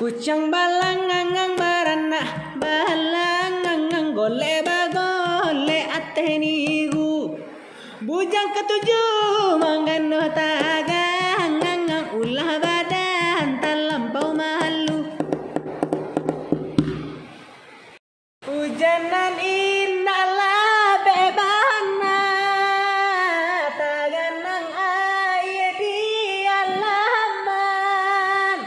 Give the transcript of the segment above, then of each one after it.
Kucang balangang barana balangang gole bagole atenigu bujang ketujuh mangano tagang ulah badan talampau malu hujanan indah lah bebana taganang air di alaman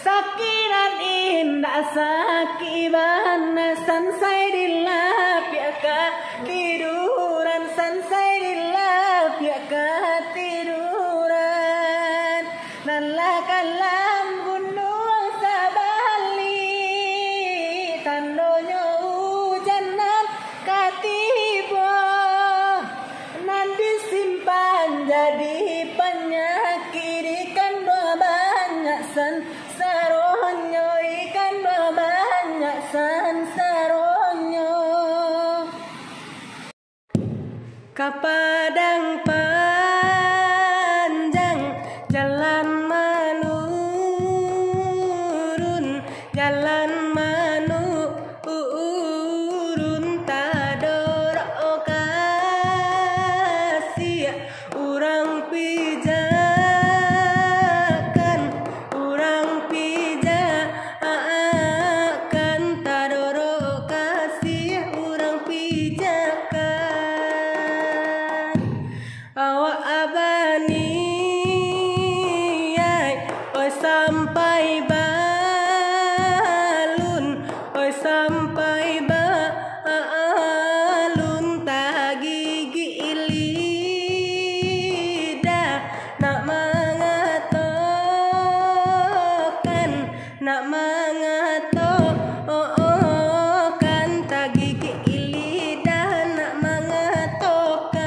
sakiran indah sakibana sansai dilapiaka tiduran sansai dilapiaka tiduran nalla kalam gunung sabali tandonyo hujanan katibo nan disimpan jadi penyakit ikan doa banyak saronyo ikan doa banyak saronyo kapadang panjang jalan menurun tador okasi urang pijakan tador okasi urang pijakan awak abani oi sampai balun tagigi lidah nak mengatokan tagigi lidah nak mengatokan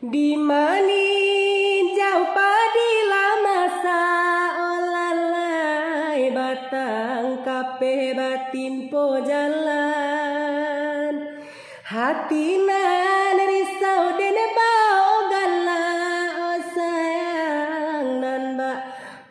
di mani jauh padila masa olalai batang kape batin po jalan hati nan risau dene bau gala oh sayang nan ba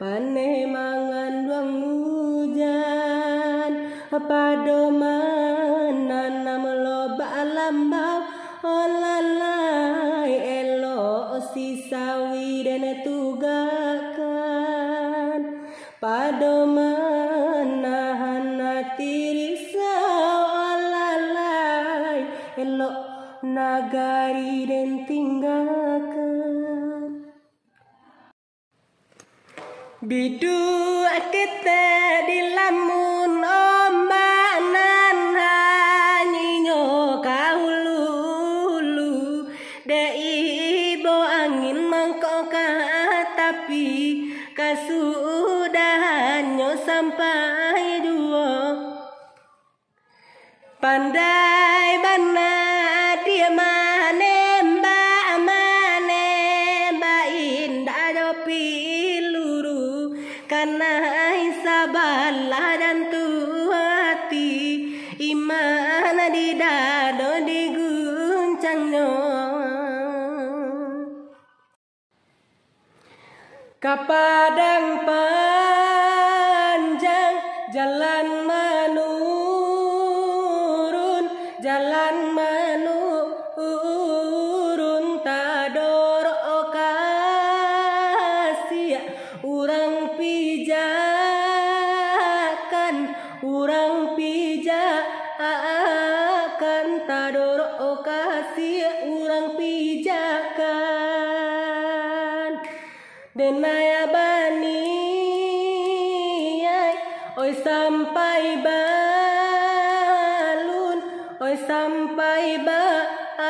pane mangan duang hujan padoman nanam loba lambau olalai elo si sawi dan tugakan padoman nahan hati risau olalai elo nagari dan tinggalkan bidu kita di lamun ombak nan hanyinyo kahulu daibo angin mangkoka tapi kasudahannya sampai dua pandai bana dia manemba indah jopi luru karena sabalah dan hati iman di dado diguncangnya kapadang panjang jalan menurun tador okasi urang pijakan tador okasi urang pijakan denaya bani oi sampai balun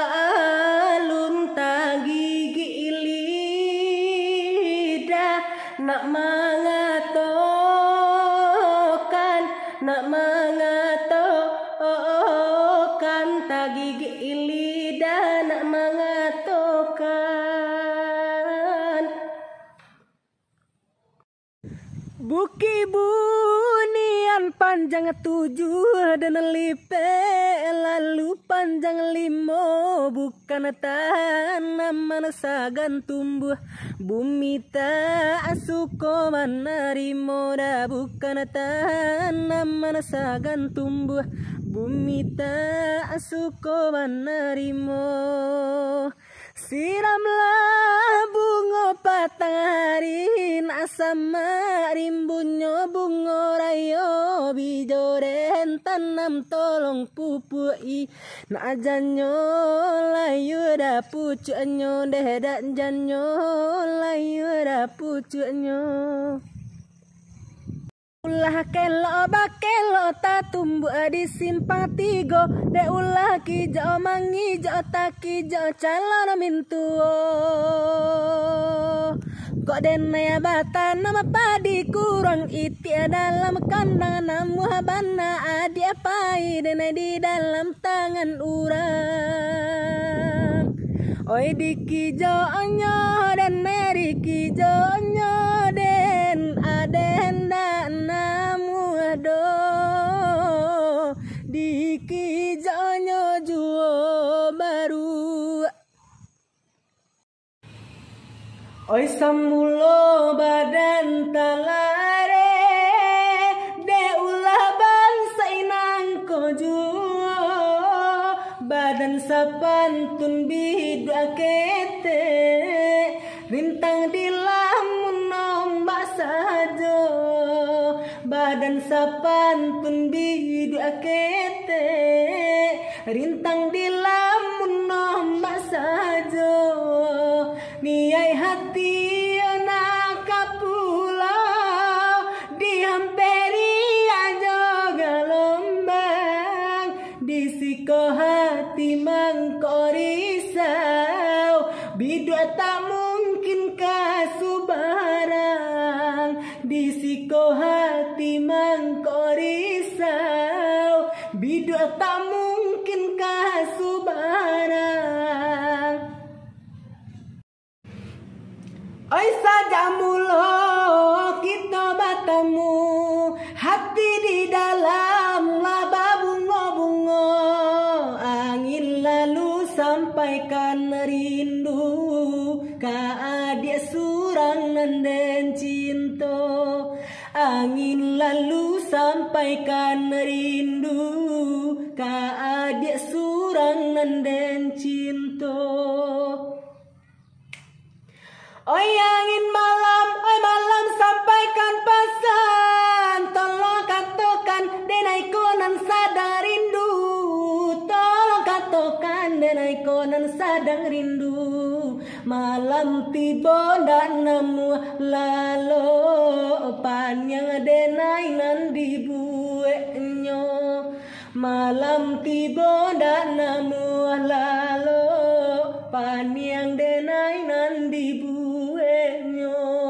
tagigi lidah nak mengatokan tagigi lidah nak mengatokan buki bunia Dengan panjang 7 dan lipe lalu panjang 5 bukan tanaman sagan tumbuh bumi tak suko menerima dah bukan tanaman sagan tumbuh bumi tak suko menerima. Siramlah bunga patarin asam rimbunnya bunga rayo bijoren tanam tolong pupui na janyo layu da pucuknya deh dan janyo layu da pucuknya. Ulah kelo bakelo tak tumbuh di simpang 3 de ulah kijo mangi jo tak kijo calon mintuo kok denaya bata nama padi kurang itia dalam kandang namu habana adi apai denai di dalam tangan urang oi di kijo onyo dan neri kijo onyo den aden dan namu ado di kijonyo juo baru oi samulo badan talare de ulah bangsa inang ko juo badan sapantun bidu akete rintang di lamun nombak sajo badan sapantun bidu akete rintang di lamun nombak sajo niai hati anak pulau dihampiri aja galombang disiko hati mangkorisau bidu tak mungkin kasubarang disiko hati mangkorisau bidu tak mungkin kasubarang. Oi saja mulo kita bertemu hati di dalam laba bunga-bunga angin lalu sampaikan rindu ka adik surang nanden cinta angin lalu sampaikan rindu ka adik surang nanden cinta. Oi angin malam, oi malam sampaikan pesan tolong katakan denai konan sadang rindu tolong katakan denai konan sadang rindu malam tiba dan nemu lalo panjang denai nan dibueknya malam tiba dan nemu lalo panjang denai nan dibueknya.